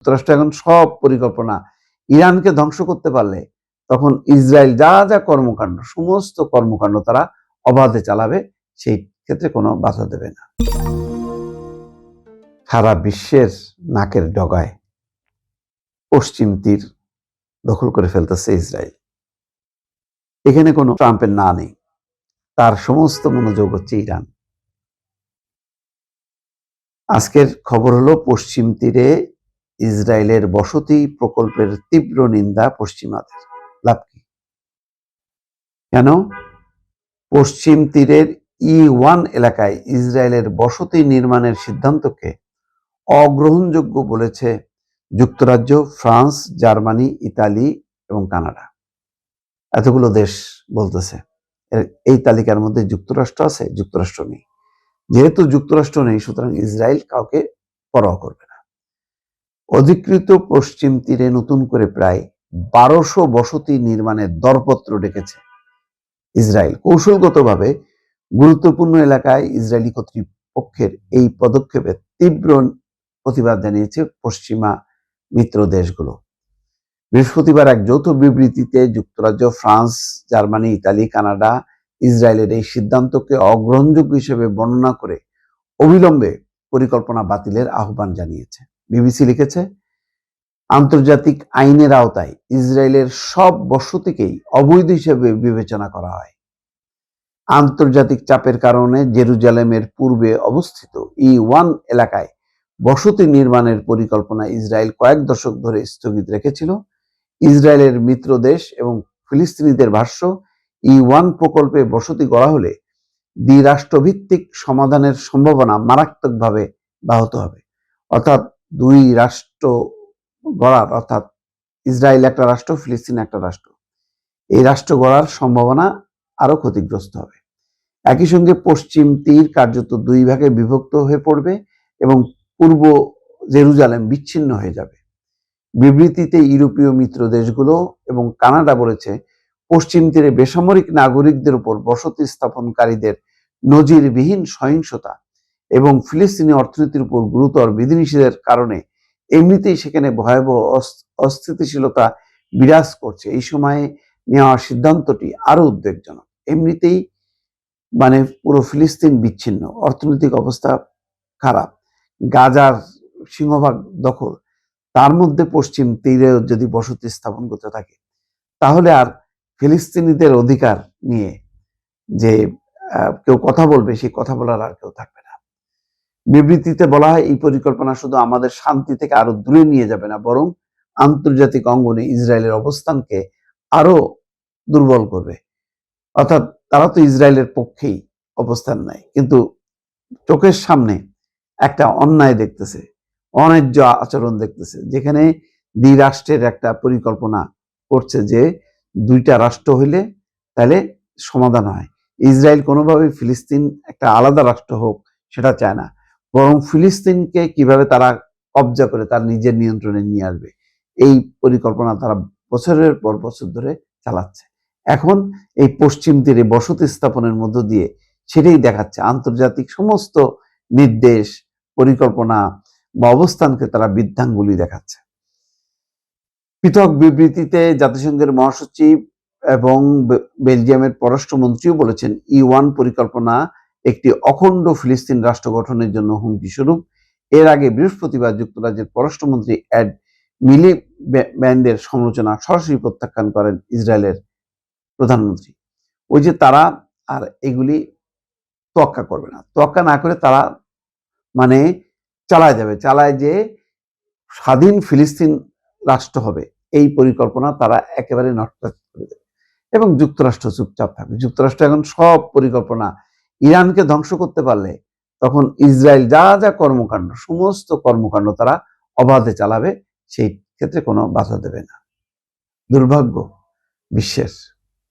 যুক্তরাষ্ট্র এখন সব পরিকল্পনা ইরানকে ধ্বংস করতে পারলে তখন ইসরায়েল যা যা কর্মকাণ্ড সমস্ত কর্মকাণ্ড তারা অবাধে চালাবে, সেই ক্ষেত্রে কোনো বাধা দেবে না। সারা বিশ্বের নাকের ডগায় পশ্চিম তীর দখল করে ফেলতেছে ইসরায়েল। এখানে কোনো ট্রাম্পের না নেই, তার সমস্ত মনোযোগ হচ্ছে ইরান। আজকের খবর হলো পশ্চিম তীরে ইসরায়েলের বসতি প্রকল্পের তীব্র নিন্দা পশ্চিমাদের। লাভ কি? কেন? পশ্চিম তীরের E1 এলাকায় ইসরায়েলের বসতি নির্মাণের সিদ্ধান্তকে অগ্রহণযোগ্য বলেছে যুক্তরাজ্য, ফ্রান্স, জার্মানি, ইতালি এবং কানাডা। এতগুলো দেশ বলতেছে। এই তালিকার মধ্যে যুক্তরাষ্ট্র আছে? যুক্তরাষ্ট্র নেই। যেহেতু যুক্তরাষ্ট্র নেই, সুতরাং ইসরায়েল কাউকে পরোয়া করবে না। অধিকৃত পশ্চিম তীরে নতুন করে প্রায় 1200 বসতি নির্মাণের দরপত্র ডেকেছে ইসরায়েল। কৌশলগতভাবে গুরুত্বপূর্ণ এলাকায় ইসরায়েলি কর্তৃপক্ষের এই পদক্ষেপে তীব্র প্রতিবাদ জানিয়েছে পশ্চিমা মিত্র দেশগুলো। বৃহস্পতিবার এক যৌথ বিবৃতিতে যুক্তরাজ্য, ফ্রান্স, জার্মানি, ইতালি, কানাডা ইসরায়েলের এই সিদ্ধান্তকে অগ্রহণযোগ্য হিসেবে বর্ণনা করে অবিলম্বে পরিকল্পনা বাতিলের আহ্বান জানিয়েছে। বিবিসি লিখেছে, আন্তর্জাতিক আইনের আওতায় ইসরায়েলের সব বসতিকেই অবৈধ হিসেবে বিবেচনা করা হয়। আন্তর্জাতিক চাপের কারণে জেরুজালেমের পূর্বে অবস্থিত E1 এলাকায় বসতি নির্মাণের পরিকল্পনা ইসরায়েল কয়েক দশক ধরে স্থগিত রেখেছিল। ইসরায়েলের মিত্র দেশ এবং ফিলিস্তিনিদের ভাষ্য, E1 প্রকল্পে বসতি গড়া হলে দ্বিরাষ্ট্রভিত্তিক সমাধানের সম্ভাবনা মারাত্মকভাবে ব্যাহত হবে। অর্থাৎ দুই রাষ্ট্র গড়ার, অর্থাৎ ইসরায়েল একটা রাষ্ট্র, ফিলিস্তিন একটা রাষ্ট্র, এই রাষ্ট্র গড়ার সম্ভাবনা আরো ক্ষতিগ্রস্ত হবে। একই সঙ্গে পশ্চিম তীর কার্যত দুই ভাগে বিভক্ত হয়ে পড়বে এবং পূর্ব জেরুজালেম বিচ্ছিন্ন হয়ে যাবে। বিবৃতিতে ইউরোপীয় মিত্র দেশগুলো এবং কানাডা বলেছে, পশ্চিম তীরে বেসামরিক নাগরিকদের উপর বসতি স্থাপনকারীদের নজিরবিহীন সহিংসতা এবং ফিলিস্তিনি অর্থনীতির উপর গুরুতর বিধিনিষেধের কারণে এমনিতেই সেখানে ভয়াবহ অস্থিতিশীলতা বিরাজ করছে। এই সময়ে নেওয়া সিদ্ধান্তটি আরো উদ্বেগজনক। এমনিতেই পুরো ফিলিস্তিন বিচ্ছিন্ন, অর্থনৈতিক অবস্থা খারাপ, গাজার সিংহভাগ দখল, তার মধ্যে পশ্চিম তীরে যদি বসতি স্থাপন করতে থাকে, তাহলে আর ফিলিস্তিনিদের অধিকার নিয়ে যে কেউ কথা বলবে, সেই কথা বলার আর কেউ থাকবে না। বিবৃতিতে বলা হয়, এই পরিকল্পনা শুধু আমাদের শান্তি থেকে আরো দূরে নিয়ে যাবে না, বরং আন্তর্জাতিক অঙ্গনে ইসরায়েলের অবস্থানকে আরো দুর্বল করবে। অর্থাৎ তারা তো ইসরায়েলের পক্ষেই অবস্থান নেয়, কিন্তু চোখের সামনে একটা অন্যায় দেখতেছে, অন্যায্য আচরণ দেখতেছে, যেখানে দ্বিরাষ্ট্রের একটা পরিকল্পনা করছে যে দুইটা রাষ্ট্র হইলে তাহলে সমাধান হয়। ইসরায়েল কোনোভাবেই ফিলিস্তিন একটা আলাদা রাষ্ট্র হোক সেটা চায় না, বরং ফিলিস্তিনকে কিভাবে তারা কবজা করে তার নিজের নিয়ন্ত্রণে নিয়ে আসবে, এই পরিকল্পনা তারা বছরের পর বছর ধরে চালাচ্ছে। এখন এই পশ্চিম তীরে বসতি স্থাপনের মধ্য দিয়ে সেটাই দেখাচ্ছে। আন্তর্জাতিক সমস্ত নির্দেশ, পরিকল্পনা বা অবস্থানকে তারা বৃদ্ধাঙ্গুলি দেখাচ্ছে। পৃথক বিবৃতিতে জাতিসংঘের মহাসচিব এবং বেলজিয়ামের পররাষ্ট্রমন্ত্রীও বলেছেন, E1 পরিকল্পনা একটি অখণ্ড ফিলিস্তিন রাষ্ট্র গঠনের জন্য হুমকি স্বরূপ। এর আগে বৃহস্পতিবার যুক্তরাজ্যের পররাষ্ট্রমন্ত্রী এড মিলিব্যান্ডের সমালোচনা সরাসরি প্রত্যাখ্যান করেন ইসরায়েলের প্রধানমন্ত্রী। ওই যে তারা আর এগুলি তোয়াক্কা করবে না, তোয়াক্কা না করে তারা চালায় যে স্বাধীন ফিলিস্তিন রাষ্ট্র হবে, এই পরিকল্পনা তারা একেবারে নস্যাৎ করে দেবে এবং যুক্তরাষ্ট্র চুপচাপ থাকবে। যুক্তরাষ্ট্র এখন সব পরিকল্পনা ইরানকে ধ্বংস করতে পারলে তখন ইসরায়েল যা যা কর্মকাণ্ড সমস্ত কর্মকাণ্ড তারা অবাধে চালাবে, সেই ক্ষেত্রে কোনো বাধা দেবে না। দুর্ভাগ্য বিশ্বের।